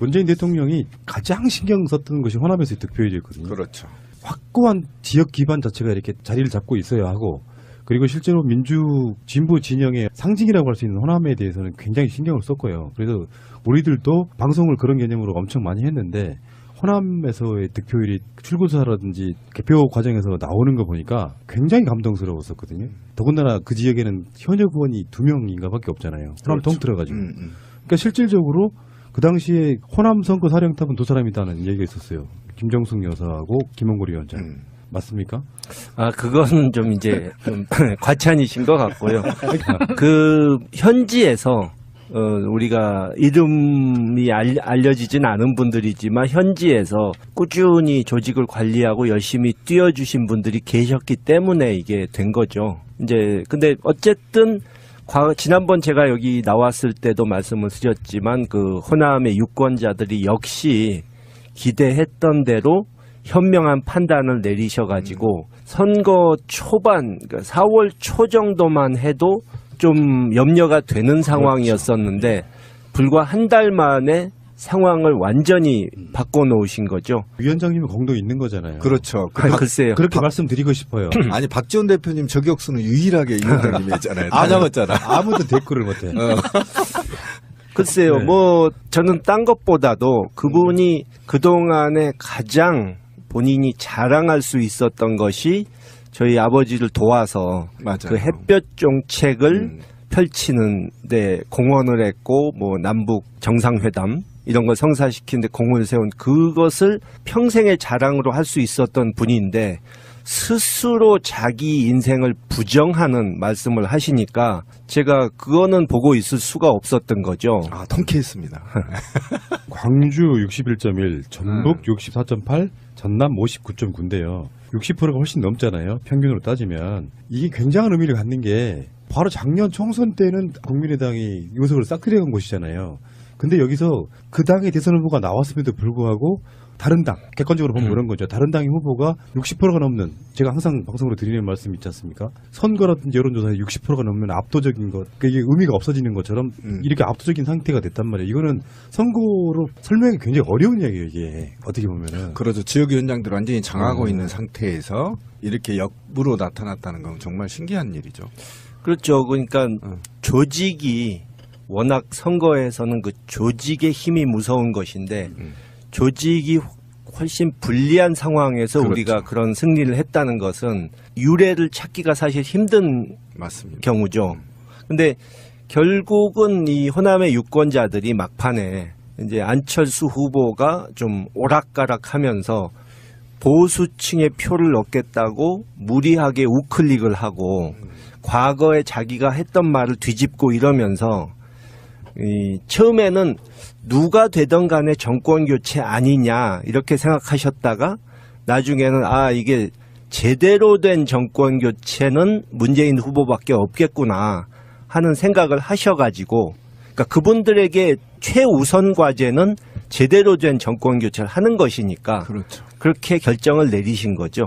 문재인 대통령이 가장 신경 썼던 것이 호남에서의 득표율이었거든요. 그렇죠. 확고한 지역 기반 자체가 이렇게 자리를 잡고 있어야 하고 그리고 실제로 민주 진보 진영의 상징이라고 할 수 있는 호남에 대해서는 굉장히 신경을 썼고요. 그래서 우리들도 방송을 그런 개념으로 엄청 많이 했는데 호남에서의 득표율이 출구조사라든지 개표 과정에서 나오는 거 보니까 굉장히 감동스러웠었거든요. 더군다나 그 지역에는 현역 의원이 2명인가 밖에 없잖아요. 호남 그렇죠. 통틀어가지고. 그러니까 실질적으로 그 당시에 호남 선거 사령탑은 두 사람이다는 얘기가 있었어요. 김정숙 여사하고 김홍걸 위원장. 맞습니까? 아, 그건 좀 이제 좀 과찬이신 것 같고요. 그 현지에서 우리가 이름이 알려지진 않은 분들이지만 현지에서 꾸준히 조직을 관리하고 열심히 뛰어주신 분들이 계셨기 때문에 이게 된 거죠. 이제 근데 어쨌든 지난번 제가 여기 나왔을 때도 말씀을 드렸지만 그 호남의 유권자들이 역시 기대했던 대로 현명한 판단을 내리셔가지고 선거 초반, 그러니까 4월 초 정도만 해도 좀 염려가 되는 상황이었었는데 불과 한 달 만에 상황을 완전히 바꿔놓으신 거죠. 위원장님은 공도 있는 거잖아요. 그렇죠. 글쎄요. 그렇게 말씀드리고 싶어요. 아니 박지원 대표님 저격수는 유일하게 위원장님이 했잖아요. 다 잡았잖아. 아무도 댓글을 못해. 글쎄요. 네. 뭐 저는 딴 것보다도 그분이 그동안에 가장 본인이 자랑할 수 있었던 것이 저희 아버지를 도와서 맞아요. 그 햇볕 정책을 펼치는데 공헌을 했고 뭐 남북 정상회담 이런 걸 성사시키는데 공을 세운 그것을 평생의 자랑으로 할 수 있었던 분인데 스스로 자기 인생을 부정하는 말씀을 하시니까 제가 그거는 보고 있을 수가 없었던 거죠. 아, 통쾌했습니다. 광주 61.1, 전북 64.8, 전남 59.9인데요. 60%가 훨씬 넘잖아요. 평균으로 따지면. 이게 굉장한 의미를 갖는 게 바로 작년 총선 때는 국민의당이 의석을 싹 들여간 곳이잖아요. 근데 여기서 그 당의 대선 후보가 나왔음에도 불구하고 다른 당, 객관적으로 보면 그런 거죠. 다른 당의 후보가 60%가 넘는, 제가 항상 방송으로 드리는 말씀 있지 않습니까? 선거라든지 여론조사에 60%가 넘는 압도적인 것, 그게 의미가 없어지는 것처럼 이렇게 압도적인 상태가 됐단 말이에요. 이거는 선거로 설명이 굉장히 어려운 이야기예요, 이게. 어떻게 보면은. 그렇죠. 지역위원장들 완전히 장악하고 있는 상태에서 이렇게 역부로 나타났다는 건 정말 신기한 일이죠. 그렇죠. 그러니까 조직이 워낙 선거에서는 그 조직의 힘이 무서운 것인데 조직이 훨씬 불리한 상황에서 그렇죠. 우리가 그런 승리를 했다는 것은 유례를 찾기가 사실 힘든 맞습니다. 경우죠. 근데 결국은 이 호남의 유권자들이 막판에 이제 안철수 후보가 좀 오락가락하면서 보수층의 표를 얻겠다고 무리하게 우클릭을 하고 과거에 자기가 했던 말을 뒤집고 이러면서 처음에는 누가 되던 간에 정권 교체 아니냐 이렇게 생각하셨다가 나중에는 이게 제대로 된 정권 교체는 문재인 후보밖에 없겠구나 하는 생각을 하셔가지고 그러니까 그분들에게 최우선 과제는 제대로 된 정권 교체를 하는 것이니까 그렇죠. 그렇게 결정을 내리신 거죠.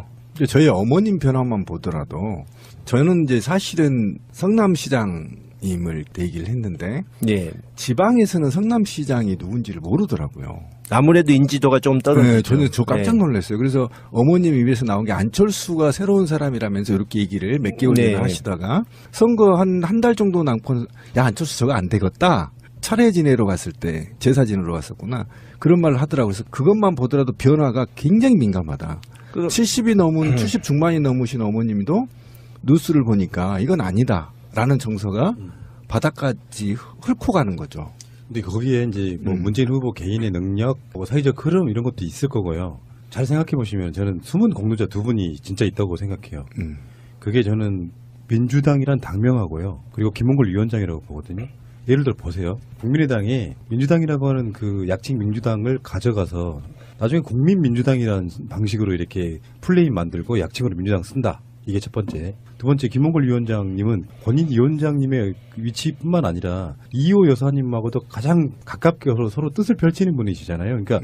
저희 어머님 변화만 보더라도 저는 이제 사실은 성남시장님을 대기를 했는데 예. 지방에서는 성남시장이 누군지를 모르더라고요. 아무래도 인지도가 좀 떨어지죠. 네, 저 깜짝 놀랐어요. 그래서 어머님 입에서 나온 게 안철수가 새로운 사람이라면서 이렇게 얘기를 몇 개월이나 하시다가 선거 한 달 정도 남고 야 안철수 저거 안 되겠다. 차례 지내러 갔을 때 제사 지내러 갔었구나. 그런 말을 하더라고요. 그래서 그것만 보더라도 변화가 굉장히 민감하다. 70이 넘은 70 중반이 넘으신 어머님도 뉴스를 보니까 이건 아니다라는 정서가 바닥까지 훑고 가는 거죠. 근데 거기에 이제 뭐 문재인 후보 개인의 능력, 뭐 사회적 흐름 이런 것도 있을 거고요. 잘 생각해 보시면 저는 숨은 공로자 두 분이 진짜 있다고 생각해요. 그게 저는 민주당이란 당명하고요. 그리고 김홍걸 위원장이라고 보거든요. 예를 들어 보세요. 국민의당이 민주당이라고 하는 그 약칭 민주당을 가져가서 나중에 국민민주당이라는 방식으로 이렇게 플레임 만들고 약칭으로 민주당 쓴다. 이게 첫 번째. 두 번째, 김홍걸 위원장님은 본인 위원장님의 위치뿐만 아니라 이호 여사님하고도 가장 가깝게 서로 뜻을 펼치는 분이시잖아요. 그러니까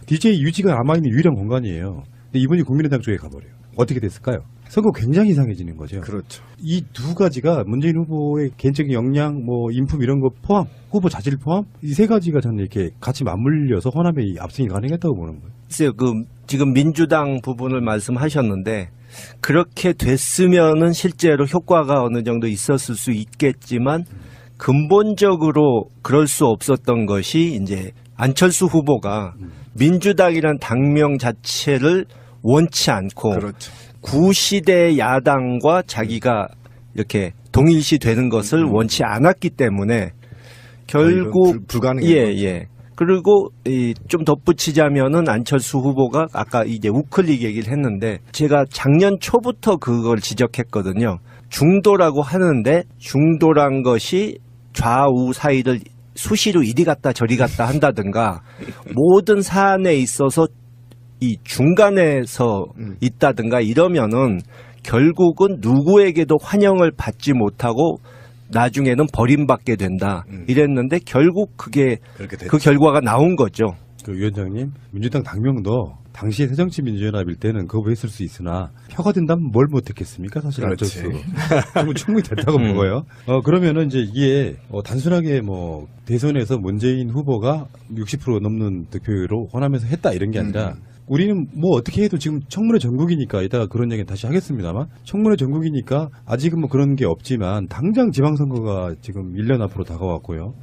DJ 유지가 남아있는 유일한 공간이에요. 근데 이분이 국민의당 쪽에 가버려요. 어떻게 됐을까요? 선거 굉장히 이상해지는 거죠. 그렇죠. 이 두 가지가 문재인 후보의 개인적인 역량, 뭐 인품 이런 거 포함, 후보 자질 포함 이 세 가지가 저는 이렇게 같이 맞물려서 호남의 압승이 가능했다고 보는 거예요. 글쎄요, 지금 민주당 부분을 말씀하셨는데 그렇게 됐으면은 실제로 효과가 어느 정도 있었을 수 있겠지만 근본적으로 그럴 수 없었던 것이 이제 안철수 후보가 민주당이란 당명 자체를 원치 않고 그렇죠. 구시대 야당과 자기가 이렇게 동일시 되는 것을 원치 않았기 때문에 결국 불가능한 예. 그리고 좀 덧붙이자면은 안철수 후보가 아까 이제 우클릭 얘기를 했는데 제가 작년 초부터 그걸 지적했거든요. 중도라고 하는데 중도란 것이 좌우 사이를 수시로 이리 갔다 저리 갔다 한다든가 모든 사안에 있어서 이 중간에서 있다든가 이러면은 결국은 누구에게도 환영을 받지 못하고 나중에는 버림받게 된다 이랬는데 결국 그게 그렇게 됐죠. 그 결과가 나온 거죠. 그 위원장님, 민주당 당명도 당시에 새정치민주연합일 때는 거부했을 수 있으나 표가 된다면 뭘 못했겠습니까? 사실 그렇지. 안철수. 그러면 충분히 됐다고 먹어요. 그러면은 이제 이게 단순하게 뭐 대선에서 문재인 후보가 60% 넘는 득표로 호남에서 했다 이런 게 아니라 우리는 뭐 어떻게 해도 지금 청문회 전국이니까 이따가 그런 얘기는 다시 하겠습니다만 청문회 전국이니까 아직은 뭐 그런 게 없지만 당장 지방선거가 지금 1년 앞으로 다가왔고요.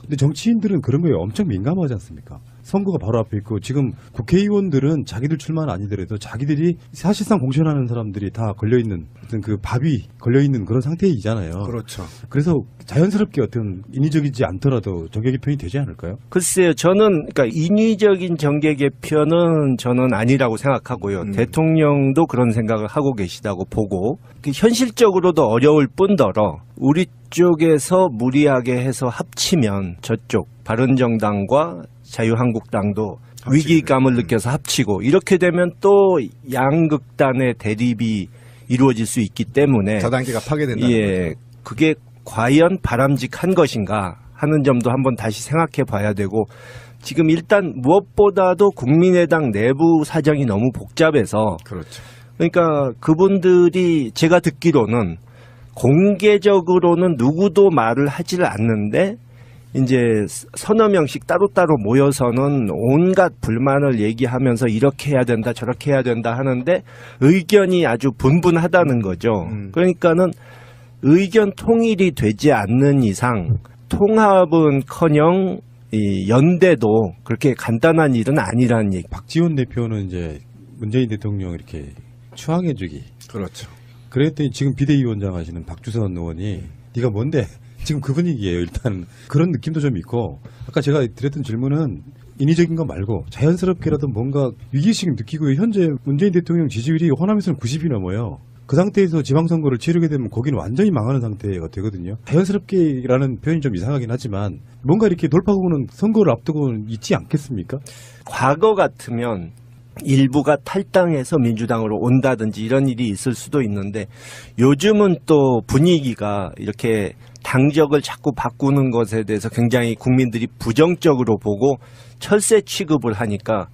근데 정치인들은 그런 거에 엄청 민감하지 않습니까? 선거가 바로 앞에 있고 지금 국회의원들은 자기들 출마는 아니더라도 자기들이 사실상 공천하는 사람들이 다 걸려있는 어떤 그 밥이 걸려있는 그런 상태이잖아요. 그렇죠. 그래서 자연스럽게 어떤 인위적이지 않더라도 정계 개편이 되지 않을까요? 글쎄요, 저는 그러니까 인위적인 정계 개편은 저는 아니라고 생각하고요. 대통령도 그런 생각을 하고 계시다고 보고 현실적으로도 어려울 뿐더러 우리 쪽에서 무리하게 해서 합치면 저쪽 바른정당과 자유한국당도 위기감을 느껴서 합치고 이렇게 되면 또 양극단의 대립이 이루어질 수 있기 때문에 다단계가 파괴된다는 예, 거죠. 그게 과연 바람직한 것인가 하는 점도 한번 다시 생각해 봐야 되고 지금 일단 무엇보다도 국민의당 내부 사정이 너무 복잡해서 그렇죠. 그러니까 그분들이 제가 듣기로는 공개적으로는 누구도 말을 하지를 않는데 이제 서너 명씩 따로따로 모여서는 온갖 불만을 얘기하면서 이렇게 해야 된다 저렇게 해야 된다 하는데 의견이 아주 분분하다는 거죠. 그러니까는 의견 통일이 되지 않는 이상 통합은커녕 이 연대도 그렇게 간단한 일은 아니라는 얘기. 박지원 대표는 이제 문재인 대통령 이렇게 추앙해주기. 그렇죠. 그랬더니 지금 비대위원장 하시는 박주선 의원이 네가 뭔데? 지금 그 분위기예요. 일단 그런 느낌도 좀 있고 아까 제가 드렸던 질문은 인위적인 거 말고 자연스럽게라도 뭔가 위기의식을 느끼고 현재 문재인 대통령 지지율이 호남에서는 90이 넘어요. 그 상태에서 지방선거를 치르게 되면 거기는 완전히 망하는 상태가 되거든요. 자연스럽게라는 표현이 좀 이상하긴 하지만 뭔가 이렇게 돌파구는 선거를 앞두고는 있지 않겠습니까? 과거 같으면 일부가 탈당해서 민주당으로 온다든지 이런 일이 있을 수도 있는데 요즘은 또 분위기가 이렇게 당적을 자꾸 바꾸는 것에 대해서 굉장히 국민들이 부정적으로 보고 철새 취급을 하니까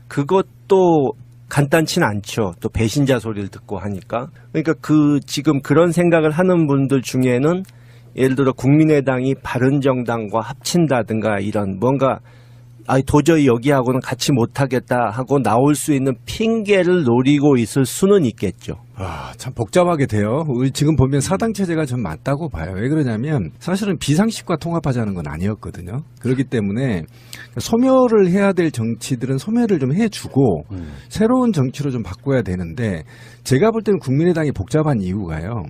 그것도 간단치는 않죠. 또 배신자 소리를 듣고 하니까. 그러니까 지금 그런 생각을 하는 분들 중에는 예를 들어 국민의당이 바른정당과 합친다든가 이런 뭔가 도저히 여기하고는 같이 못하겠다 하고 나올 수 있는 핑계를 노리고 있을 수는 있겠죠. 참 복잡하게 돼요. 우리 지금 보면 사당 체제가 좀 맞다고 봐요. 왜 그러냐면 사실은 비상식과 통합하자는 건 아니었거든요. 그렇기 때문에 소멸을 해야 될 정치들은 소멸을 좀 해주고 새로운 정치로 좀 바꿔야 되는데 제가 볼 때는 국민의당이 복잡한 이유가요.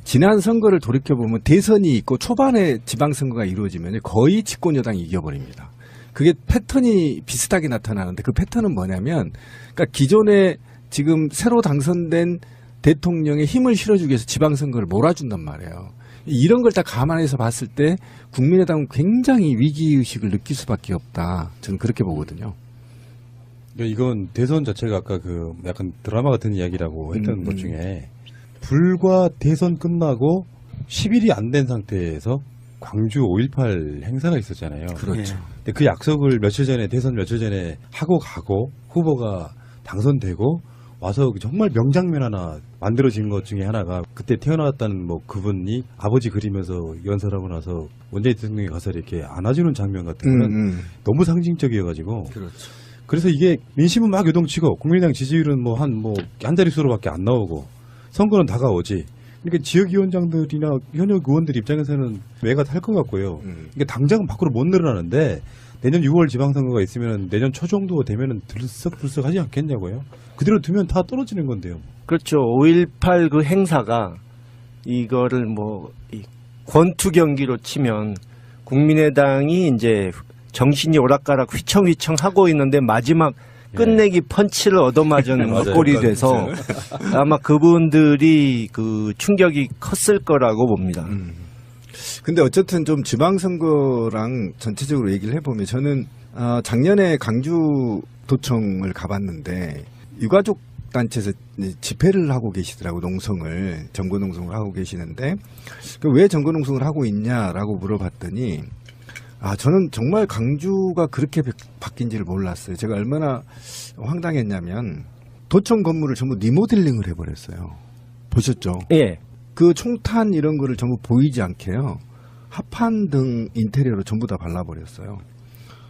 지난 선거를 돌이켜보면 대선이 있고 초반에 지방선거가 이루어지면 거의 집권 여당이 이겨버립니다. 그게 패턴이 비슷하게 나타나는데 그 패턴은 뭐냐면 그러니까 기존에 지금 새로 당선된 대통령의 힘을 실어주기 위해서 지방선거를 몰아준단 말이에요. 이런 걸 다 감안해서 봤을 때 국민의당은 굉장히 위기의식을 느낄 수밖에 없다. 저는 그렇게 보거든요. 이건 대선 자체가 아까 그 약간 드라마 같은 이야기라고 했던 것 중에 불과 대선 끝나고 10일이 안 된 상태에서 광주 5.18 행사가 있었잖아요. 그렇죠. 근데 그 약속을 대선 며칠 전에 하고 가고 후보가 당선되고 와서 정말 명장면 하나 만들어진 것 중에 하나가 그때 태어났다는 뭐 그분이 아버지 그리면서 연설하고 나서 원자인 대통령이 가서 이렇게 안아주는 장면 같은 거는 너무 상징적이어가지고 그렇죠. 그래서 이게 민심은 막 요동치고 국민의당 지지율은 뭐 한 자릿수로밖에 안 나오고 선거는 다가오지. 그러니까 지역위원장들이나 현역 의원들 입장에서는 매가 탈 것 같고요. 이게 당장은 밖으로 못 늘어나는데 내년 6월 지방선거가 있으면 내년 초 정도 되면은 들썩들썩 하지 않겠냐고요. 그대로 두면 다 떨어지는 건데요. 그렇죠. 5.18 그 행사가 이거를 뭐 이 권투 경기로 치면 국민의당이 이제 정신이 오락가락 휘청휘청 하고 있는데 마지막 끝내기 펀치를 얻어맞은 맞아요. 꼴이 돼서 아마 그분들이 그 충격이 컸을 거라고 봅니다. 근데 어쨌든 좀 지방선거랑 전체적으로 얘기를 해보면 저는 작년에 강주도청을 가봤는데 유가족 단체에서 집회를 하고 계시더라고. 농성을 정거농성을 하고 계시는데 왜 정거농성을 하고 있냐라고 물어봤더니 저는 정말 강주가 그렇게 바뀐지를 몰랐어요. 제가 얼마나 황당했냐면 도청 건물을 전부 리모델링을 해버렸어요. 보셨죠? 예. 그 총탄 이런 거를 전부 보이지 않게요. 합판 등 인테리어로 전부 다 발라버렸어요.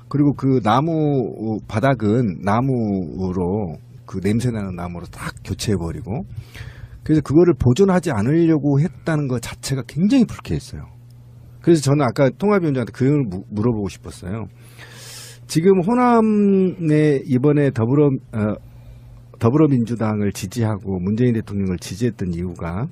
그리고 그 나무 바닥은 나무로 그 냄새나는 나무로 딱 교체해버리고 그래서 그거를 보존하지 않으려고 했다는 것 자체가 굉장히 불쾌했어요. 그래서 저는 아까 통합위원장한테 그 점을 물어보고 싶었어요. 지금 호남에 이번에 더불어민주당을 지지하고 문재인 대통령을 지지했던 이유가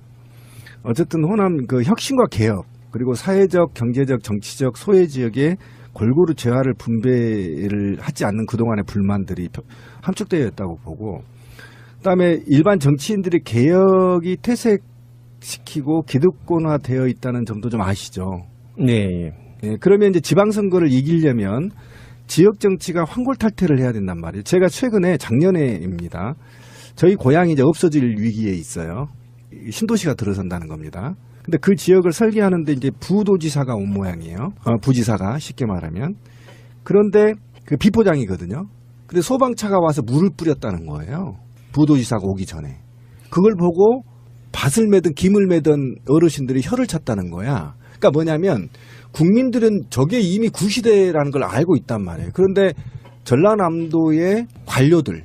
어쨌든 호남 그 혁신과 개혁 그리고 사회적, 경제적, 정치적 소외 지역에 골고루 재화를 분배를 하지 않는 그동안의 불만들이 함축되어 있다고 보고 그다음에 일반 정치인들이 개혁이 퇴색시키고 기득권화되어 있다는 점도 좀 아시죠? 네. 예, 그러면 이제 지방선거를 이기려면 지역 정치가 환골탈퇴를 해야 된단 말이에요. 제가 최근에 작년에입니다. 저희 고향이 이제 없어질 위기에 있어요. 신도시가 들어선다는 겁니다. 근데 그 지역을 설계하는데 이제 부도지사가 온 모양이에요. 부지사가 쉽게 말하면. 그런데 그 비포장이거든요. 근데 소방차가 와서 물을 뿌렸다는 거예요. 부도지사가 오기 전에. 그걸 보고 밭을 매든 김을 매든 어르신들이 혀를 찼다는 거야. 그러니까 뭐냐면 국민들은 저게 이미 구시대라는 걸 알고 있단 말이에요. 그런데 전라남도의 관료들은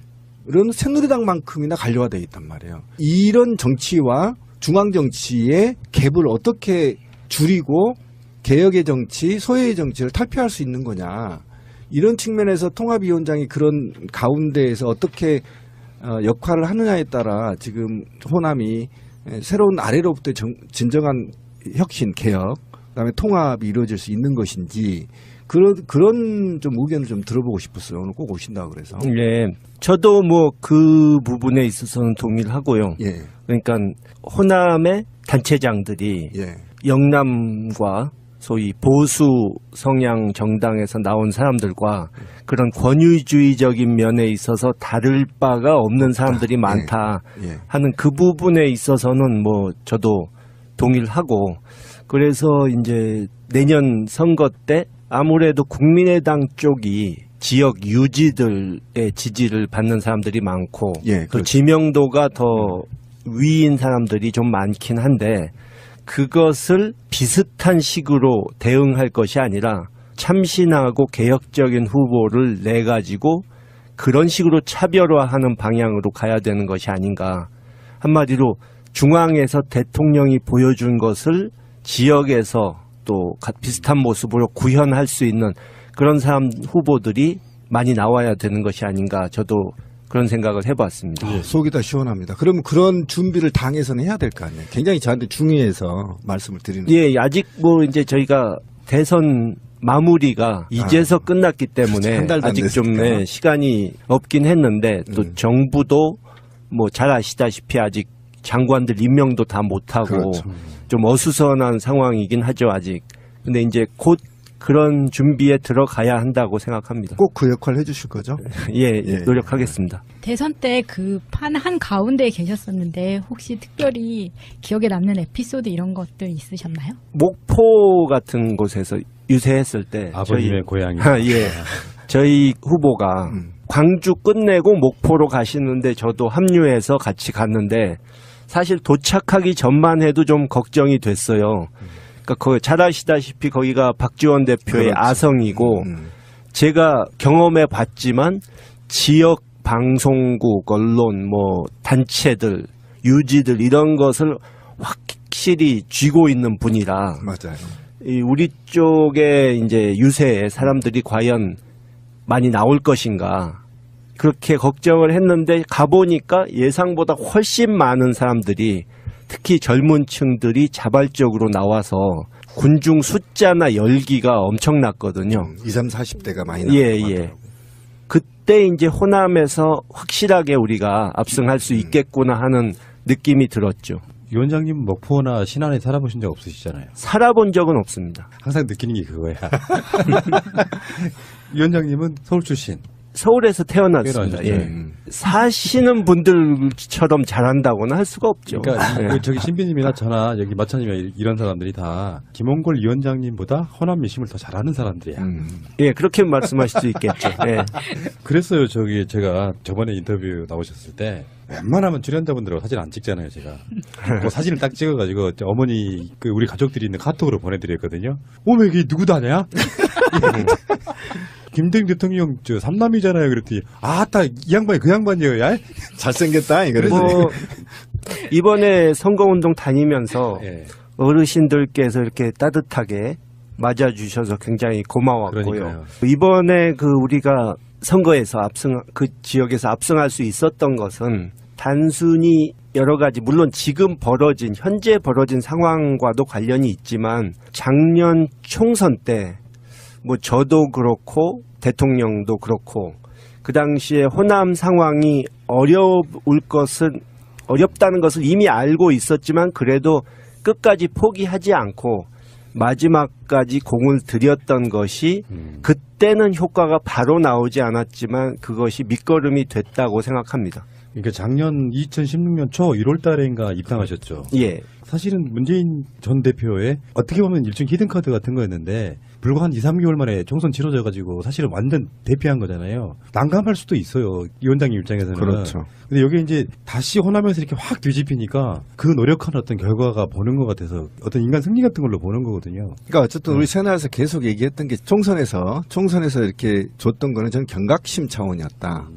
새누리당만큼이나 관료화되어 있단 말이에요. 이런 정치와 중앙정치의 갭을 어떻게 줄이고 개혁의 정치, 소외의 정치를 탈피할 수 있는 거냐. 이런 측면에서 통합위원장이 그런 가운데에서 어떻게 역할을 하느냐에 따라 지금 호남이 새로운 아래로부터 진정한 혁신, 개혁, 그다음에 통합이 이루어질 수 있는 것인지 그런 좀 의견을 좀 들어보고 싶었어요. 오늘 꼭 오신다고 그래서. 네. 저도 뭐 그 부분에 있어서는 동의를 하고요. 예. 그러니까 호남의 단체장들이 예. 영남과 소위 보수 성향 정당에서 나온 사람들과 그런 권위주의적인 면에 있어서 다를 바가 없는 사람들이 많다 예. 하는 그 부분에 있어서는 뭐 저도 동의를 하고 그래서 이제 내년 선거 때 아무래도 국민의당 쪽이 지역 유지들의 지지를 받는 사람들이 많고 예, 또 그렇죠. 지명도가 더 위인 사람들이 좀 많긴 한데 그것을 비슷한 식으로 대응할 것이 아니라 참신하고 개혁적인 후보를 내가지고 그런 식으로 차별화하는 방향으로 가야 되는 것이 아닌가. 한마디로 중앙에서 대통령이 보여준 것을 지역에서 또 비슷한 모습으로 구현할 수 있는 그런 사람 후보들이 많이 나와야 되는 것이 아닌가 저도 그런 생각을 해봤습니다. 속이 다 시원합니다. 그러면 그런 준비를 당에서는 해야 될 거 아니에요. 굉장히 저한테 중요해서 말씀을 드리는 거예요. 예, 아직 뭐 이제 저희가 대선 마무리가 이제서 끝났기 때문에 한 달도 안 아직 좀 됐으니까. 시간이 없긴 했는데 또 정부도 뭐 잘 아시다시피 아직 장관들 임명도 다 못하고 그렇죠. 좀 어수선한 상황이긴 하죠 아직. 근데 이제 곧 그런 준비에 들어가야 한다고 생각합니다. 꼭 그 역할 해주실 거죠? 예, 예. 노력하겠습니다. 대선 때 그 판 한 가운데에 계셨었는데 혹시 특별히 기억에 남는 에피소드 이런 것들 있으셨나요? 목포 같은 곳에서 유세했을 때 아버님의 고향이. 예, 저희 후보가 광주 끝내고 목포로 가시는데 저도 합류해서 같이 갔는데 사실 도착하기 전만 해도 좀 걱정이 됐어요. 그러니까 잘 아시다시피 거기가 박지원 대표의 그렇죠. 아성이고 제가 경험해 봤지만 지역 방송국, 언론, 뭐 단체들, 유지들 이런 것을 확실히 쥐고 있는 분이라 맞아요. 우리 쪽에 이제 유세에 사람들이 과연 많이 나올 것인가 그렇게 걱정을 했는데 가보니까 예상보다 훨씬 많은 사람들이 특히 젊은 층들이 자발적으로 나와서 군중 숫자나 열기가 엄청났거든요. 20, 30대가 많이 예, 나왔고 예. 그때 이제 호남에서 확실하게 우리가 압승할 수 있겠구나 하는 느낌이 들었죠. 위원장님 목포나 신안에 살아보신 적 없으시잖아요. 살아본 적은 없습니다. 항상 느끼는 게 그거야. 위원장님은 서울 출신. 서울에서 태어났습니다. 태어나셨죠. 예. 사시는 분들처럼 잘한다고는 할 수가 없죠. 그러니까 네. 저기 신비님이나 저나 여기 마차님이나 이런 사람들이 다 김홍걸 위원장님보다 호남 민심을 더 잘하는 사람들이야. 예, 그렇게 말씀하실 수 있겠죠. 예. 그랬어요. 저기 제가 저번에 인터뷰 나오셨을 때 웬만하면 출연자분들하고 사진 안 찍잖아요. 제가 그 사진을 딱 찍어가지고 어머니 우리 가족들이 있는 카톡으로 보내드렸거든요. 어머 이게 누구다냐? 김대중 대통령 저 삼남이잖아요. 그랬더니 아따 이 양반이 그 양반이에요. 야? 잘생겼다 이거지. 뭐 이번에 선거운동 다니면서 예. 어르신들께서 이렇게 따뜻하게 맞아주셔서 굉장히 고마웠고요. 그러니까요. 이번에 우리가 선거에서 그 지역에서 압승할 수 있었던 것은 단순히 여러 가지 물론 지금 현재 벌어진 상황과도 관련이 있지만 작년 총선 때 뭐 저도 그렇고 대통령도 그렇고 그 당시에 호남 상황이 어렵다는 것을 이미 알고 있었지만 그래도 끝까지 포기하지 않고 마지막까지 공을 들였던 것이 그때는 효과가 바로 나오지 않았지만 그것이 밑거름이 됐다고 생각합니다. 그러니까 작년 2016년 초 1월 달인가 입당하셨죠. 예. 사실은 문재인 전 대표의 어떻게 보면 일종의 히든카드 같은 거였는데 불과 한 2, 3개월 만에 총선 치러져가지고 사실은 완전 대피한 거잖아요. 난감할 수도 있어요. 위원장님 입장에서는. 그렇죠. 근데 여기 이제 다시 호남에서 이렇게 확 뒤집히니까 그 노력한 어떤 결과가 보는 것 같아서 어떤 인간 승리 같은 걸로 보는 거거든요. 그러니까 어쨌든 우리 새날에서 계속 얘기했던 게 총선에서 이렇게 줬던 거는 저는 경각심 차원이었다.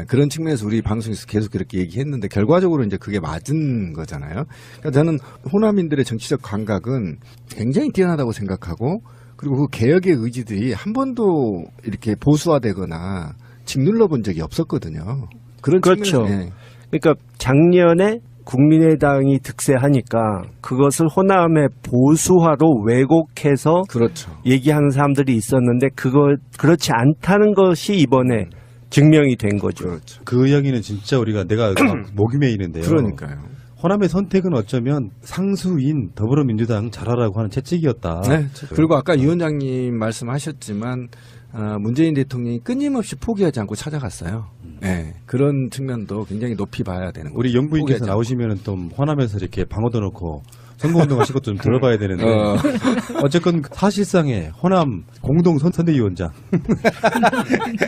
그런 측면에서 우리 방송에서 계속 그렇게 얘기했는데 결과적으로 이제 그게 맞은 거잖아요. 그러니까 저는 호남인들의 정치적 감각은 굉장히 뛰어나다고 생각하고 그리고 그 개혁의 의지들이 한 번도 이렇게 보수화되거나 짓눌러 본 적이 없었거든요. 그런 그렇죠. 측면에서, 그러니까 작년에 국민의당이 득세하니까 그것을 호남의 보수화로 왜곡해서 그렇죠. 얘기하는 사람들이 있었는데 그렇지 않다는 것이 이번에 증명이 된 거죠. 그렇죠. 그 이야기는 진짜 내가 목이 메이는데요. 그러니까요. 호남의 선택은 어쩌면 상수인 더불어민주당 잘하라고 하는 채찍이었다. 네. 그리고 아까 이 위원장님 말씀하셨지만 문재인 대통령이 끊임없이 포기하지 않고 찾아갔어요. 네. 그런 측면도 굉장히 높이 봐야 되는 거죠. 우리 영부인께서 포기하지 나오시면 또 호남에서 이렇게 방어도 넣고 선거운동 하실 것도 좀 들어봐야 되는데 어쨌건 사실상의 호남 공동 선대위원장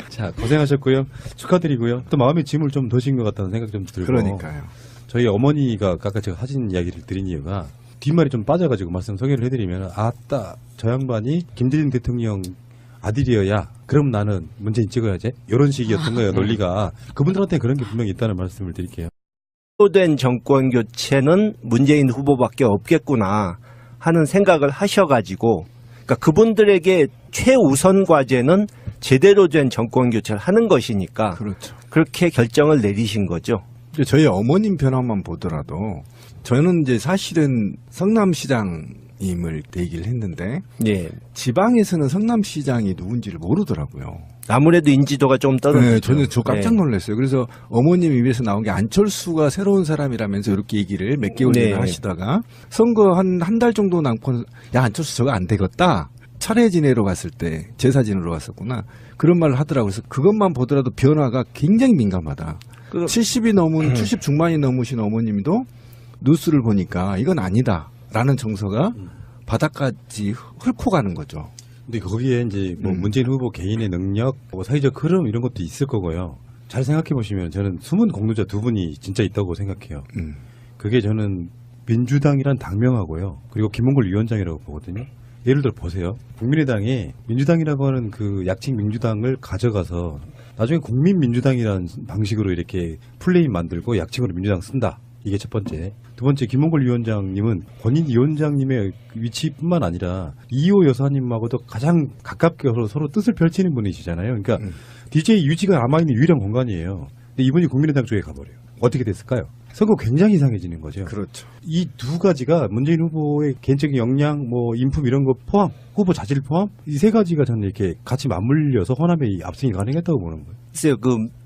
자 고생하셨고요. 축하드리고요. 또 마음의 짐을 좀 더신 것 같다는 생각 좀 들고 그러니까요. 저희 어머니가 아까 제가 사진 이야기를 드린 이유가 뒷말이 좀 빠져가지고 말씀 소개를 해드리면 아따 저 양반이 김대중 대통령 아들이어야 그럼 나는 문재인 찍어야지 이런 식이었던 거예요. 논리가. 그분들한테 그런 게 분명히 있다는 말씀을 드릴게요. 된 정권 교체는 문재인 후보밖에 없겠구나 하는 생각을 하셔가지고 그러니까 그분들에게 최우선 과제는 제대로 된 정권 교체를 하는 것이니까 그렇죠. 그렇게 결정을 내리신 거죠. 저희 어머님 변화만 보더라도 저는 이제 사실은 성남시장님을 대기를 했는데 예. 지방에서는 성남시장이 누군지를 모르더라고요. 아무래도 인지도가 좀 떨어지죠. 네, 저는 깜짝 놀랐어요. 그래서 어머님 입에서 나온 게 안철수가 새로운 사람이라면서 이렇게 얘기를 몇 개월 전에 하시다가 선거 한 달 정도 남고 야 안철수 저거 안 되겠다. 차례 지내러 갔을 때 제사 지내러 갔었구나. 그런 말을 하더라고요. 그래서 그것만 보더라도 변화가 굉장히 민감하다. 70이 넘은 70 중반이 넘으신 어머님도 뉴스를 보니까 이건 아니다라는 정서가 바닥까지 훑고 가는 거죠. 근데 거기에 이제 뭐 문재인 후보 개인의 능력, 뭐 사회적 흐름 이런 것도 있을 거고요. 잘 생각해 보시면 저는 숨은 공로자 두 분이 진짜 있다고 생각해요. 그게 저는 민주당이란 당명하고요. 그리고 김홍걸 위원장이라고 보거든요. 예를 들어 보세요. 국민의당이 민주당이라고 하는 그 약칭 민주당을 가져가서 나중에 국민민주당이라는 방식으로 이렇게 플레임 만들고 약칭으로 민주당 쓴다. 이게 첫 번째. 두 번째, 김홍걸 위원장님은 본인 위원장님의 위치뿐만 아니라 이호 여사님하고도 가장 가깝게 서로 뜻을 펼치는 분이시잖아요. 그러니까 DJ 유지가 남아있는 유일한 공간이에요. 근데 이분이 국민의당 쪽에 가버려요. 어떻게 됐을까요? 선거 굉장히 이상해지는 거죠. 그렇죠. 이 두 가지가 문재인 후보의 개인적인 역량, 뭐 인품 이런 거 포함, 후보 자질 포함, 이 세 가지가 저는 이렇게 같이 맞물려서 호남의 이 압승이 가능했다고 보는 거예요. 글쎄요,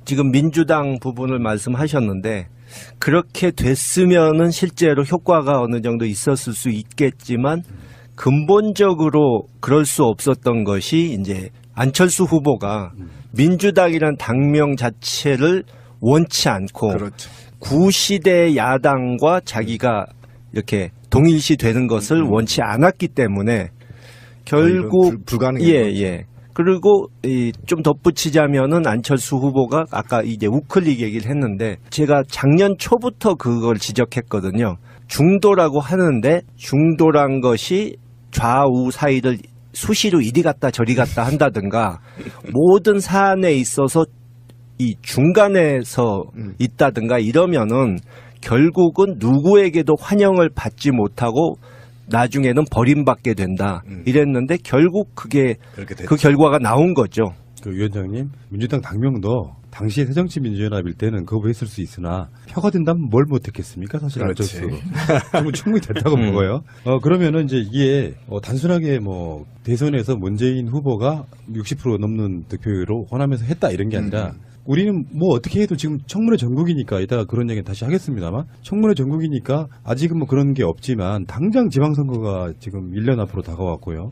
지금 민주당 부분을 말씀하셨는데 그렇게 됐으면은 실제로 효과가 어느 정도 있었을 수 있겠지만 근본적으로 그럴 수 없었던 것이 이제 안철수 후보가 민주당이라는 당명 자체를 원치 않고 그렇죠. 구시대 야당과 자기가 이렇게 동일시 되는 것을 원치 않았기 때문에 결국 불가능해. 예. 그리고 좀 덧붙이자면은 안철수 후보가 아까 이제 우클릭 얘기를 했는데 제가 작년 초부터 그걸 지적했거든요. 중도라고 하는데 중도란 것이 좌우 사이를 수시로 이리 갔다 저리 갔다 한다든가 모든 사안에 있어서 이 중간에서 있다든가 이러면은 결국은 누구에게도 환영을 받지 못하고 나중에는 버림받게 된다 이랬는데 결국 그게 그 결과가 나온 거죠. 그 위원장님, 민주당 당명도 당시에 새정치민주연합일 때는 거부했을 수 있으나 표가 된다면 뭘 못했겠습니까? 사실 그렇지. 안철수 충분히 됐다고 보고요. 그러면은 이제 이게 단순하게 뭐 대선에서 문재인 후보가 60% 넘는 득표율로 호남에서 했다 이런 게 아니라 우리는 뭐 어떻게 해도 지금 청문회 전국이니까 이따가 그런 얘기는 다시 하겠습니다만 청문회 전국이니까 아직은 뭐 그런 게 없지만 당장 지방선거가 지금 1년 앞으로 다가왔고요.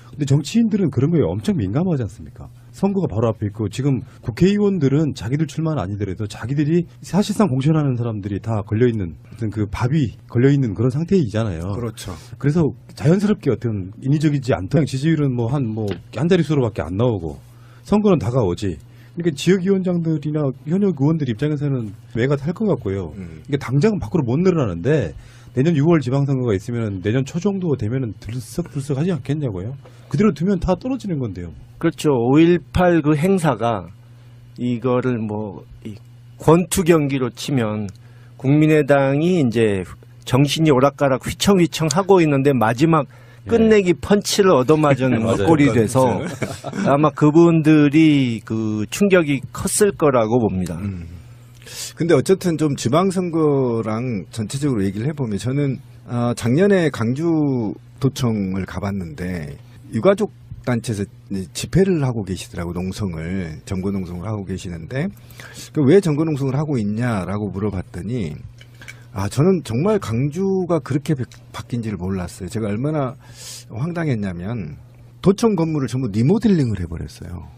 근데 정치인들은 그런 거에 엄청 민감하지 않습니까? 선거가 바로 앞에 있고 지금 국회의원들은 자기들 출마는 아니더라도 자기들이 사실상 공천하는 사람들이 다 걸려있는 어떤 그 밥이 걸려있는 그런 상태이잖아요. 그렇죠. 그래서 자연스럽게 어떤 인위적이지 않던 지지율은 뭐 한 자릿수로밖에 안 나오고 선거는 다가오지. 그러니까 지역위원장들이나 현역 의원들 입장에서는 매가 탈 것 같고요. 그러니까 당장은 밖으로 못 늘어나는데 내년 6월 지방선거가 있으면 내년 초 정도 되면은 들썩들썩 하지 않겠냐고요. 그대로 두면 다 떨어지는 건데요. 그렇죠. 5.18 그 행사가 이거를 뭐 권투 경기로 치면 국민의당이 이제 정신이 오락가락 휘청휘청 하고 있는데 마지막 끝내기 펀치를 얻어맞은 꼴이 돼서 아마 그분들이 그 충격이 컸을 거라고 봅니다. 근데 어쨌든 좀 지방선거랑 전체적으로 얘기를 해보면 저는 작년에 강주도청을 가봤는데 유가족 단체에서 집회를 하고 계시더라고. 농성을 점거농성을 하고 계시는데 왜 점거농성을 하고 있냐라고 물어봤더니 저는 정말 강주가 그렇게 바뀐지를 몰랐어요. 제가 얼마나 황당했냐면 도청 건물을 전부 리모델링을 해버렸어요.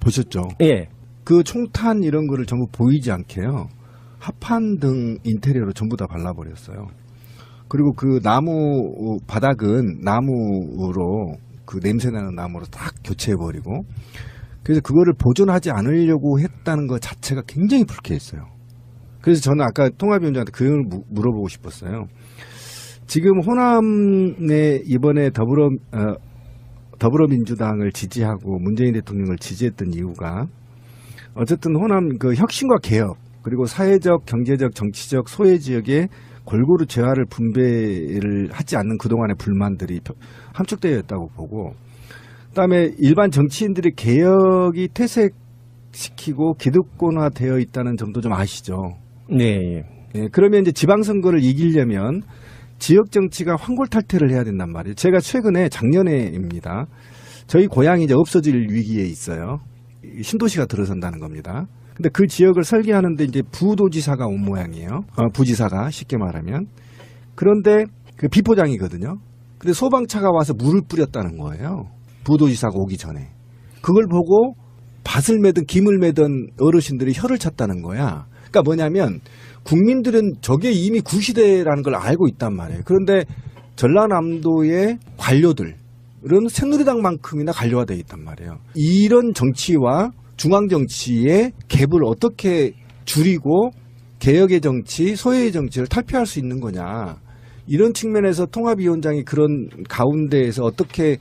보셨죠? 예. 그 총탄 이런 거를 전부 보이지 않게요. 합판 등 인테리어로 전부 다 발라버렸어요. 그리고 그 나무 바닥은 나무로 그 냄새나는 나무로 딱 교체해버리고 그래서 그거를 보존하지 않으려고 했다는 것 자체가 굉장히 불쾌했어요. 그래서 저는 아까 통합위원장한테 그 물어보고 싶었어요. 지금 호남에 이번에 더불어민주당을 지지하고 문재인 대통령을 지지했던 이유가 어쨌든 호남 그 혁신과 개혁 그리고 사회적, 경제적, 정치적 소외 지역에 골고루 재화를 분배를 하지 않는 그동안의 불만들이 함축되어 있다고 보고 그다음에 일반 정치인들의 개혁이 퇴색시키고 기득권화되어 있다는 점도 좀 아시죠? 네. 예, 그러면 이제 지방선거를 이기려면 지역 정치가 환골탈태를 해야 된단 말이에요. 제가 최근에 작년에입니다. 저희 고향이 이제 없어질 위기에 있어요. 신도시가 들어선다는 겁니다. 근데 그 지역을 설계하는데 이제 부도지사가 온 모양이에요. 부지사가 쉽게 말하면. 그런데 그 비포장이거든요. 근데 소방차가 와서 물을 뿌렸다는 거예요. 부도지사가 오기 전에. 그걸 보고 밭을 매든 김을 매든 어르신들이 혀를 찼다는 거야. 그러니까 뭐냐면 국민들은 저게 이미 구시대라는 걸 알고 있단 말이에요. 그런데 전라남도의 관료들 이런 새누리당만큼이나 관료화되어 있단 말이에요. 이런 정치와 중앙 정치의 갭을 어떻게 줄이고 개혁의 정치, 소외의 정치를 탈피할 수 있는 거냐. 이런 측면에서 통합위원장이 그런 가운데에서 어떻게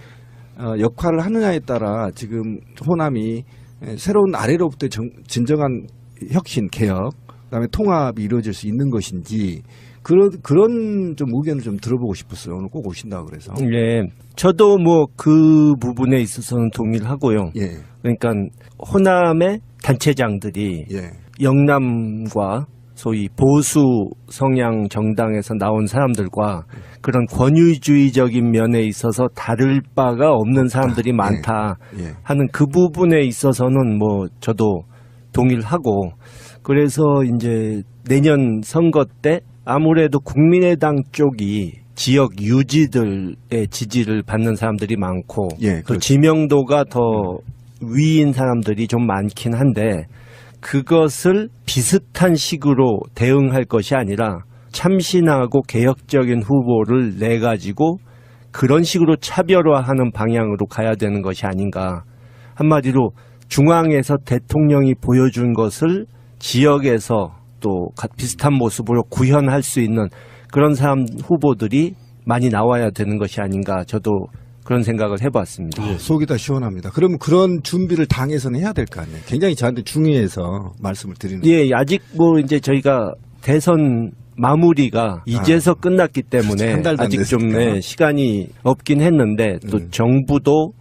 역할을 하느냐에 따라 지금 호남이 새로운 아래로부터 진정한 혁신, 개혁, 그다음에 통합이 이루어질 수 있는 것인지 그런 좀 의견을 좀 들어보고 싶었어요. 오늘 꼭 오신다고 그래서. 예, 저도 뭐 그 부분에 있어서는 동의를 하고요. 예. 그러니까 호남의 단체장들이 예. 영남과 소위 보수 성향 정당에서 나온 사람들과 그런 권위주의적인 면에 있어서 다를 바가 없는 사람들이 많다 예. 하는 그 부분에 있어서는 뭐 저도 동의를 하고, 그래서 이제 내년 선거 때 아무래도 국민의당 쪽이 지역 유지들의 지지를 받는 사람들이 많고 예, 또 그렇죠. 지명도가 더 위인 사람들이 좀 많긴 한데, 그것을 비슷한 식으로 대응할 것이 아니라 참신하고 개혁적인 후보를 내가지고 그런 식으로 차별화하는 방향으로 가야 되는 것이 아닌가. 한마디로 중앙에서 대통령이 보여준 것을 지역에서 또 비슷한 모습으로 구현할 수 있는 그런 사람 후보들이 많이 나와야 되는 것이 아닌가. 저도 그런 생각을 해봤습니다. 속이 다 시원합니다. 그러면 그런 준비를 당에서는 해야 될 거 아니에요. 굉장히 저한테 중요해서 말씀을 드리는 거예요. 예, 아직 뭐 이제 저희가 대선 마무리가 이제서 끝났기 때문에 한 달도 안 아직 좀 됐으니까. 시간이 없긴 했는데 또 정부도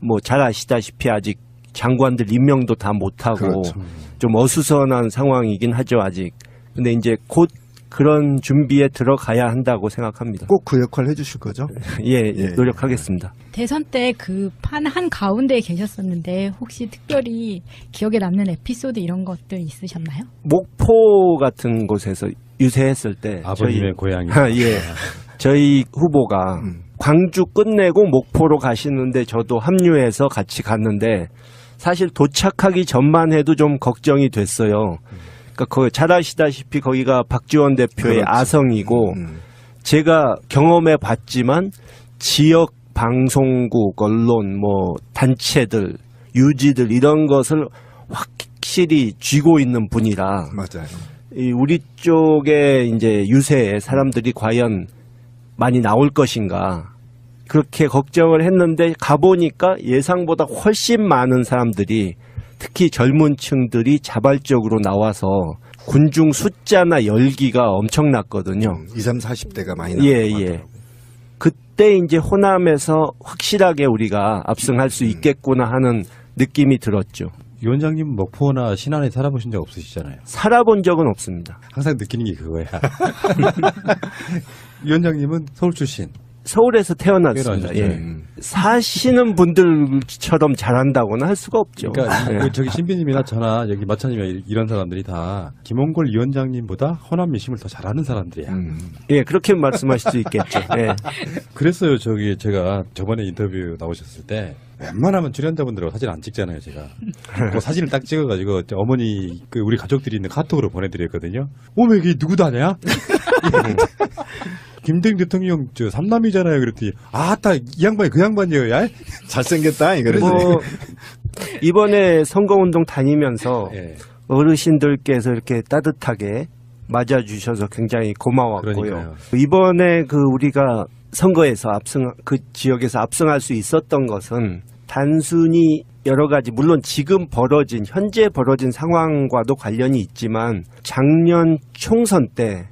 뭐 잘 아시다시피 아직 장관들 임명도 다 못하고 그렇죠. 좀 어수선한 상황이긴 하죠, 아직. 근데 이제 곧 그런 준비에 들어가야 한다고 생각합니다. 꼭 그 역할을 해주실 거죠? 예, 예. 노력하겠습니다. 대선 때 그 판 한 가운데에 계셨었는데 혹시 특별히 기억에 남는 에피소드 이런 것들 있으셨나요? 목포 같은 곳에서 유세했을 때 아버님의 고향이. 예. 저희 후보가 광주 끝내고 목포로 가시는데 저도 합류해서 같이 갔는데 사실 도착하기 전만 해도 좀 걱정이 됐어요. 그러니까 잘 아시다시피 거기가 박지원 대표의 그렇죠. 아성이고 제가 경험해 봤지만 지역 방송국, 언론, 뭐 단체들, 유지들 이런 것을 확실히 쥐고 있는 분이라 맞아요. 우리 쪽에 이제 유세에 사람들이 과연 많이 나올 것인가 그렇게 걱정을 했는데 가보니까 예상보다 훨씬 많은 사람들이 특히 젊은 층들이 자발적으로 나와서 군중 숫자나 열기가 엄청났거든요. 20, 30대가 많이 예, 나오고 예. 그때 이제 호남에서 확실하게 우리가 압승할 수 있겠구나 하는 느낌이 들었죠. 위원장님 목포나 신안에 살아보신 적 없으시잖아요. 살아본 적은 없습니다. 항상 느끼는 게 그거야. 위원장님은 서울 출신. 서울에서 태어났습니다. 태어나셨죠. 예. 사시는 분들처럼 잘한다고는 할 수가 없죠. 그러니까 예. 저기 신비님이나 저나 여기 마차님이나 이런 사람들이 다 김홍걸 위원장님보다 호남 민심을 더 잘하는 사람들이야. 예, 그렇게 말씀하실 수 있겠죠. 예. 그랬어요. 저기 제가 저번에 인터뷰 나오셨을 때 웬만하면 출연자분들하고 사진 안 찍잖아요. 제가 그 사진을 딱 찍어가지고 어머니 우리 가족들이 있는 카톡으로 보내드렸거든요. 어머 이게 누구다냐? 김대중 대통령 저 삼남이잖아요. 그랬더니 아따 이 양반이 그 양반이에요. 야? 잘생겼다 이거지. 뭐 이번에 선거운동 다니면서 예. 어르신들께서 이렇게 따뜻하게 맞아주셔서 굉장히 고마웠고요. 그러니까요. 이번에 우리가 선거에서 그 지역에서 압승할 수 있었던 것은 단순히 여러 가지 물론 지금 현재 벌어진 상황과도 관련이 있지만 작년 총선 때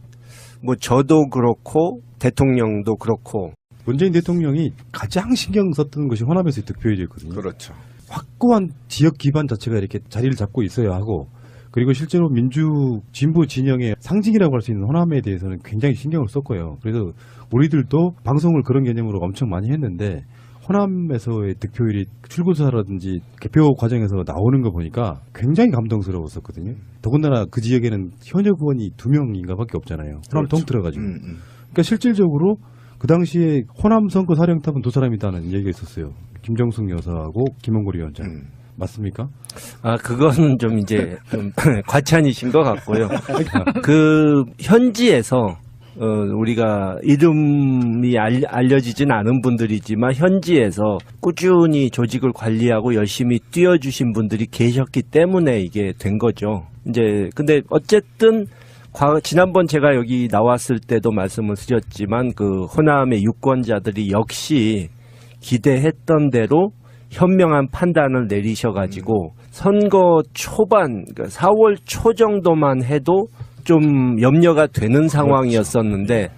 뭐 저도 그렇고 대통령도 그렇고 문재인 대통령이 가장 신경 썼던 것이 호남에서의 득표율이었거든요. 그렇죠. 확고한 지역 기반 자체가 이렇게 자리를 잡고 있어야 하고 그리고 실제로 진보 진영의 상징이라고 할 수 있는 호남에 대해서는 굉장히 신경을 썼고요. 그래서 우리들도 방송을 그런 개념으로 엄청 많이 했는데 호남에서의 득표율이 출구조사라든지 개표 과정에서 나오는 거 보니까 굉장히 감동스러웠었거든요. 더군다나 그 지역에는 현역 의원이 2명인가 밖에 없잖아요. 호남을 통틀어가지고. 그러니까 실질적으로 그 당시에 호남 선거 사령탑은 두 사람이다는 얘기가 있었어요. 김정숙 여사하고 김홍걸 위원장. 맞습니까? 아, 그건 좀 이제 좀 과찬이신 것 같고요. 그 현지에서 우리가 이름이 알려지진 않은 분들이지만 현지에서 꾸준히 조직을 관리하고 열심히 뛰어주신 분들이 계셨기 때문에 이게 된 거죠. 이제 근데 어쨌든 지난번 제가 여기 나왔을 때도 말씀을 드렸지만 그 호남의 유권자들이 역시 기대했던 대로 현명한 판단을 내리셔가지고 선거 초반, 그러니까 4월 초 정도만 해도 좀 염려가 되는 상황이었었는데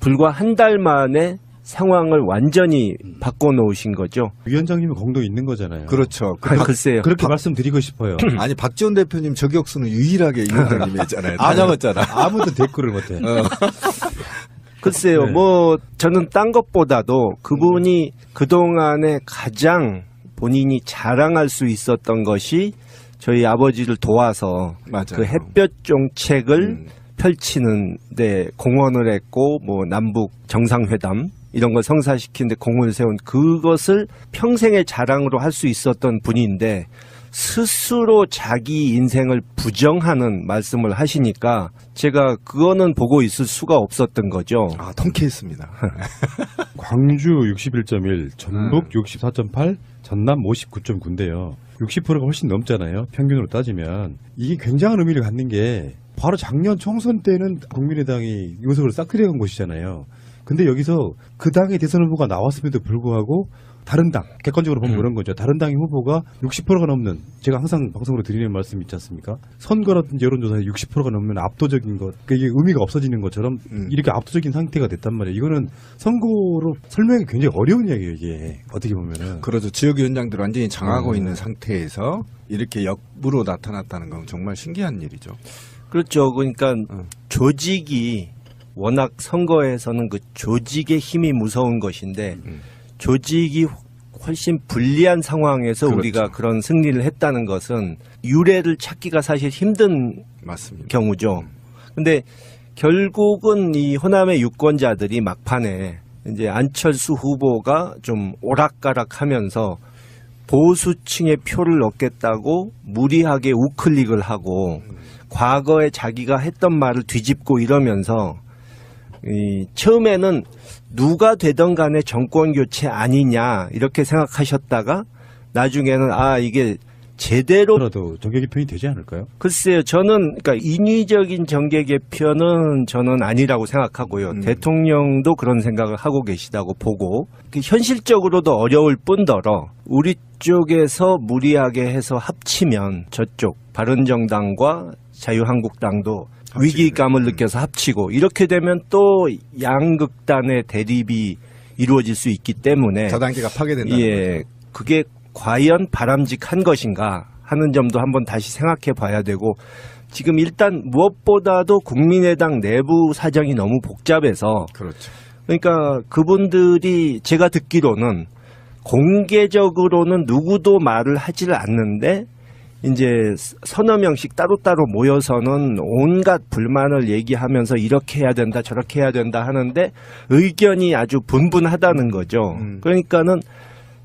불과 한 달 만에 상황을 완전히 바꿔놓으신 거죠. 위원장님은 공도 있는 거잖아요. 그렇죠. 글쎄요. 그렇게 말씀드리고 싶어요. 아니 박지원 대표님 저격수는 유일하게 위원장님이 했잖아요. 다 잡았잖아. 아무도 대꾸를 못해. 글쎄요. 네. 뭐 저는 딴 것보다도 그분이 그동안에 가장 본인이 자랑할 수 있었던 것이 저희 아버지를 도와서 맞아요. 그 햇볕 정책을 펼치는데 공헌을 했고 뭐 남북 정상회담 이런 걸 성사시키는데 공을 세운 그것을 평생의 자랑으로 할 수 있었던 분인데 스스로 자기 인생을 부정하는 말씀을 하시니까 제가 그거는 보고 있을 수가 없었던 거죠. 아, 통쾌했습니다. 광주 61.1, 전북 64.8, 전남 59.9인데요. 60%가 훨씬 넘잖아요. 평균으로 따지면. 이게 굉장한 의미를 갖는 게 바로 작년 총선 때는 국민의당이 의석을 싹 들여간 곳이잖아요. 근데 여기서 그 당의 대선 후보가 나왔음에도 불구하고 다른 당, 객관적으로 보면 그런 거죠. 다른 당의 후보가 60%가 넘는, 제가 항상 방송으로 드리는 말씀 있지 않습니까? 선거라든지 여론조사에 60%가 넘는 압도적인 것, 그러니까 이게 의미가 없어지는 것처럼 이렇게 압도적인 상태가 됐단 말이에요. 이거는 선거로 설명하기 굉장히 어려운 이야기예요, 이게. 어떻게 보면은. 그렇죠. 지역위원장들 완전히 장악하고 있는 상태에서 이렇게 역부로 나타났다는 건 정말 신기한 일이죠. 그렇죠. 그러니까 조직이 워낙 선거에서는 그 조직의 힘이 무서운 것인데 조직이 훨씬 불리한 상황에서 그렇죠. 우리가 그런 승리를 했다는 것은 유례를 찾기가 사실 힘든 맞습니다. 경우죠. 근데 결국은 이 호남의 유권자들이 막판에 이제 안철수 후보가 좀 오락가락하면서 보수층의 표를 얻겠다고 무리하게 우클릭을 하고 과거에 자기가 했던 말을 뒤집고 이러면서 처음에는 누가 되던 간에 정권 교체 아니냐 이렇게 생각하셨다가 나중에는 이게 제대로 라도 정계 개편이 되지 않을까요? 글쎄요. 저는 그러니까 인위적인 정계 개편은 저는 아니라고 생각하고요. 대통령도 그런 생각을 하고 계시다고 보고 현실적으로도 어려울 뿐더러 우리 쪽에서 무리하게 해서 합치면 저쪽 바른정당과 자유한국당도 위기감을 느껴서 합치고 이렇게 되면 또 양극단의 대립이 이루어질 수 있기 때문에 다단계가 파괴된다는 예, 거죠. 그게 과연 바람직한 것인가 하는 점도 한번 다시 생각해 봐야 되고 지금 일단 무엇보다도 국민의당 내부 사정이 너무 복잡해서 그렇죠. 그러니까 그분들이 제가 듣기로는 공개적으로는 누구도 말을 하지를 않는데 이제 서너 명씩 따로따로 모여서는 온갖 불만을 얘기하면서 이렇게 해야 된다 저렇게 해야 된다 하는데 의견이 아주 분분하다는 거죠. 그러니까는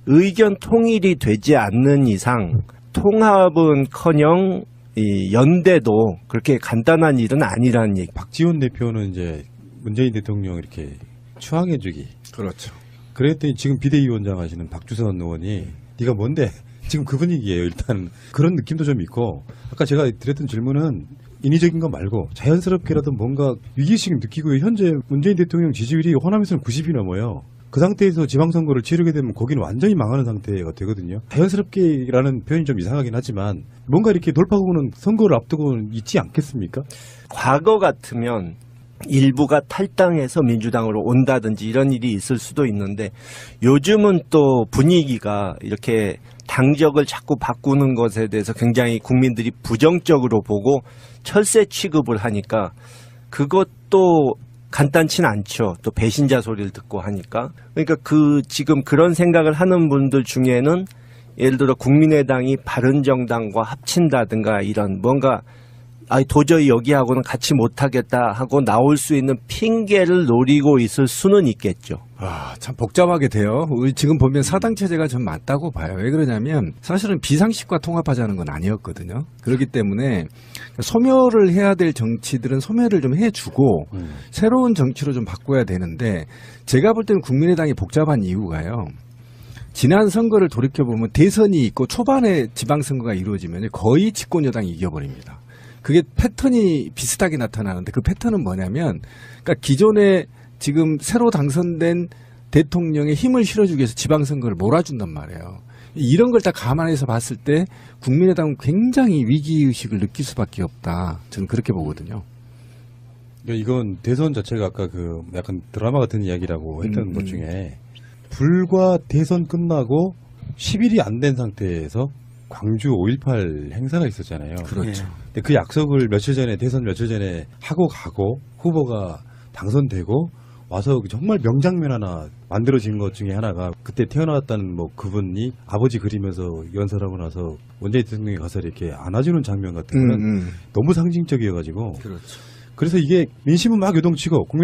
의견 통일이 되지 않는 이상 통합은커녕 이 연대도 그렇게 간단한 일은 아니라는 얘기. 박지원 대표는 이제 문재인 대통령 이렇게 추앙해주기. 그렇죠. 그랬더니 지금 비대위원장 하시는 박주선 의원이 네가 뭔데? 지금 그 분위기예요. 일단 그런 느낌도 좀 있고 아까 제가 드렸던 질문은 인위적인 거 말고 자연스럽게라도 뭔가 위기의식을 느끼고 현재 문재인 대통령 지지율이 호남에서는 90이 넘어요. 그 상태에서 지방선거를 치르게 되면 거기는 완전히 망하는 상태가 되거든요. 자연스럽게라는 표현이 좀 이상하긴 하지만 뭔가 이렇게 돌파구는 선거를 앞두고는 있지 않겠습니까? 과거 같으면 일부가 탈당해서 민주당으로 온다든지 이런 일이 있을 수도 있는데 요즘은 또 분위기가 이렇게 당적을 자꾸 바꾸는 것에 대해서 굉장히 국민들이 부정적으로 보고 철새 취급을 하니까 그것도 간단치는 않죠. 또 배신자 소리를 듣고 하니까. 그러니까 지금 그런 생각을 하는 분들 중에는 예를 들어 국민의당이 바른정당과 합친다든가 이런 뭔가 도저히 여기하고는 같이 못하겠다 하고 나올 수 있는 핑계를 노리고 있을 수는 있겠죠. 참 복잡하게 돼요. 우리 지금 보면 사당 체제가 좀 맞다고 봐요. 왜 그러냐면 사실은 비상식과 통합하자는 건 아니었거든요. 그렇기 때문에 소멸을 해야 될 정치들은 소멸을 좀 해주고 새로운 정치로 좀 바꿔야 되는데 제가 볼 때는 국민의당이 복잡한 이유가요. 지난 선거를 돌이켜보면 대선이 있고 초반에 지방선거가 이루어지면 거의 집권 여당이 이겨버립니다. 그게 패턴이 비슷하게 나타나는데 그 패턴은 뭐냐면 그러니까 기존에 지금 새로 당선된 대통령의 힘을 실어주기 위해서 지방선거를 몰아준단 말이에요. 이런 걸 다 감안해서 봤을 때 국민의당은 굉장히 위기의식을 느낄 수밖에 없다. 저는 그렇게 보거든요. 그러니까 이건 대선 자체가 아까 그 약간 드라마 같은 이야기라고 했던 것 중에 불과 대선 끝나고 10일이 안 된 상태에서 광주 5.18 행사가 있었잖아요. 그렇죠. 근데 그 약속을 며칠 전에 대선 며칠 전에 하고 가고 후보가 당선되고 와서 정말 명장면 하나 만들어진 것 중에 하나가 그때 태어났다는 뭐 그분이 아버지 그리면서 연설하고 나서 원자희 대통령이 가서 이렇게 안아주는 장면 같은 거는 너무 상징적이어가지고 그렇죠. 그래서 이게 민심은 막 요동치고 국민